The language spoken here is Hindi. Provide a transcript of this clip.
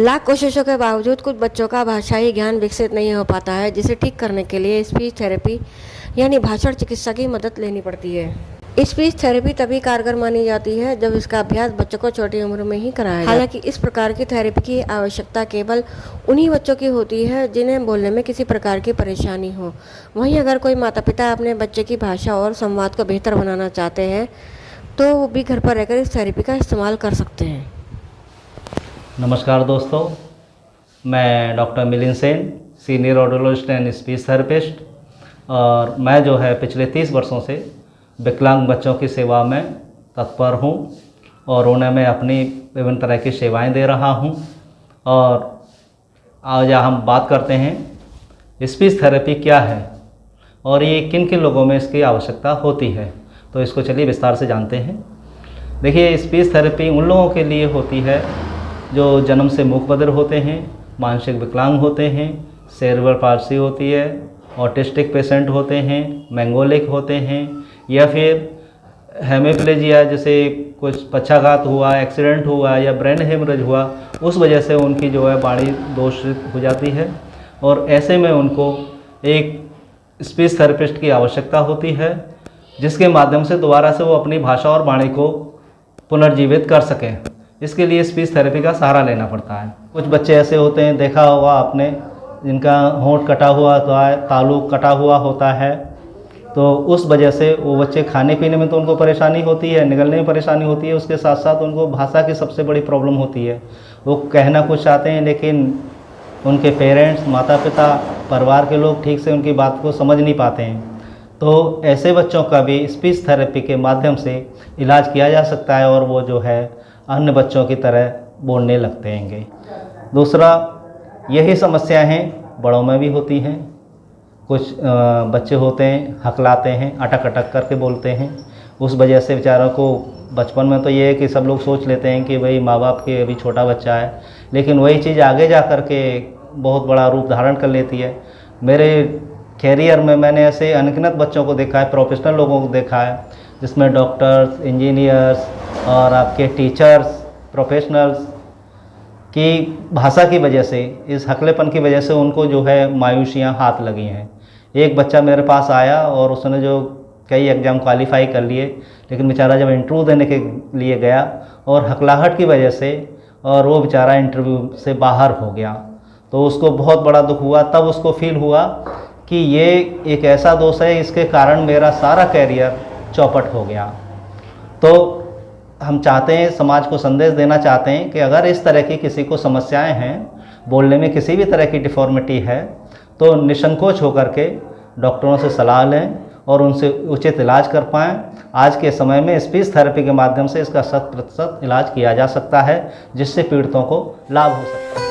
लाख कोशिशों के बावजूद कुछ बच्चों का भाषाई ज्ञान विकसित नहीं हो पाता है, जिसे ठीक करने के लिए स्पीच थेरेपी यानी भाषण चिकित्सा की मदद लेनी पड़ती है। स्पीच थेरेपी तभी कारगर मानी जाती है जब इसका अभ्यास बच्चों को छोटी उम्र में ही कराया जाए। हालांकि इस प्रकार की थेरेपी की आवश्यकता केवल उन्हीं बच्चों की होती है जिन्हें बोलने में किसी प्रकार की परेशानी हो। वहीं अगर कोई माता पिता अपने बच्चे की भाषा और संवाद को बेहतर बनाना चाहते हैं तो वो भी घर पर रहकर इस थेरेपी का इस्तेमाल कर सकते हैं। नमस्कार दोस्तों, मैं doctor Milind Sen, senior audiologist and speech therapist, और मैं जो है पिछले 30 वर्षों से विकलांग बच्चों की सेवा में तत्पर हूँ और उन्हें मैं अपनी विभिन्न तरह की सेवाएं दे रहा हूँ। और आज हम बात करते हैं स्पीच थेरेपी क्या है और ये किन किन लोगों में इसकी आवश्यकता होती है। तो इसको चलिए विस्तार से जानते हैं। देखिए, स्पीच थेरेपी उन लोगों के लिए होती है जो जन्म से मूक बधिर होते हैं, मानसिक विकलांग होते हैं, सेरेब्रल पाल्सी होती है, ऑटिस्टिक पेशेंट होते हैं, मैंगोलिक होते हैं, या फिर हेमिप्लेजिया जैसे कुछ पक्षाघात हुआ, एक्सीडेंट हुआ या ब्रेन हेमरेज हुआ, उस वजह से उनकी जो है वाणी दोषित हो जाती है और ऐसे में उनको एक स्पीच थेरेपिस्ट की आवश्यकता होती है जिसके माध्यम से दोबारा से वो अपनी भाषा और वाणी को पुनर्जीवित कर सकें। इसके लिए स्पीच थेरेपी का सहारा लेना पड़ता है। कुछ बच्चे ऐसे होते हैं, देखा होगा आपने, जिनका होंठ कटा हुआ होता है, तालु कटा हुआ होता है, तो उस वजह से वो बच्चे खाने पीने में तो उनको परेशानी होती है, निगलने में परेशानी होती है, उसके साथ साथ उनको भाषा की सबसे बड़ी प्रॉब्लम होती है। वो कहना कुछ चाहते हैं लेकिन उनके पेरेंट्स, माता पिता, परिवार के लोग ठीक से उनकी बात को समझ नहीं पाते हैं। तो ऐसे बच्चों का भी स्पीच थेरेपी के माध्यम से इलाज किया जा सकता है और वो जो है अन्य बच्चों की तरह बोलने लगते हैं। दूसरा, यही समस्याएं बड़ों में भी होती हैं। कुछ बच्चे होते हैं, हकलाते हैं, अटक अटक करके बोलते हैं। उस वजह से बेचारों को बचपन में तो ये है कि सब लोग सोच लेते हैं कि भाई माँ बाप के अभी छोटा बच्चा है, लेकिन वही चीज़ आगे जा कर के बहुत बड़ा रूप धारण कर लेती है। मेरे कैरियर में मैंने ऐसे अनगिनत बच्चों को देखा है, प्रोफेशनल लोगों को देखा है, जिसमें डॉक्टर्स, इंजीनियर्स और आपके टीचर्स, प्रोफेशनल्स की भाषा की वजह से, इस हकलेपन की वजह से उनको जो है मायूसियाँ हाथ लगी हैं। एक बच्चा मेरे पास आया और उसने जो कई एग्ज़ाम क्वालिफाई कर लिए, लेकिन बेचारा जब इंटरव्यू देने के लिए गया और हकलाहट की वजह से और वो बेचारा इंटरव्यू से बाहर हो गया, तो उसको बहुत बड़ा दुख हुआ। तब उसको फील हुआ कि ये एक ऐसा दोष है, इसके कारण मेरा सारा कैरियर चौपट हो गया। तो हम चाहते हैं, समाज को संदेश देना चाहते हैं कि अगर इस तरह की किसी को समस्याएं हैं, बोलने में किसी भी तरह की डिफॉर्मिटी है, तो निसंकोच होकर के डॉक्टरों से सलाह लें और उनसे उचित इलाज कर पाएँ। आज के समय में स्पीच थेरेपी के माध्यम से इसका 100% इलाज किया जा सकता है, जिससे पीड़ितों को लाभ हो सकता है।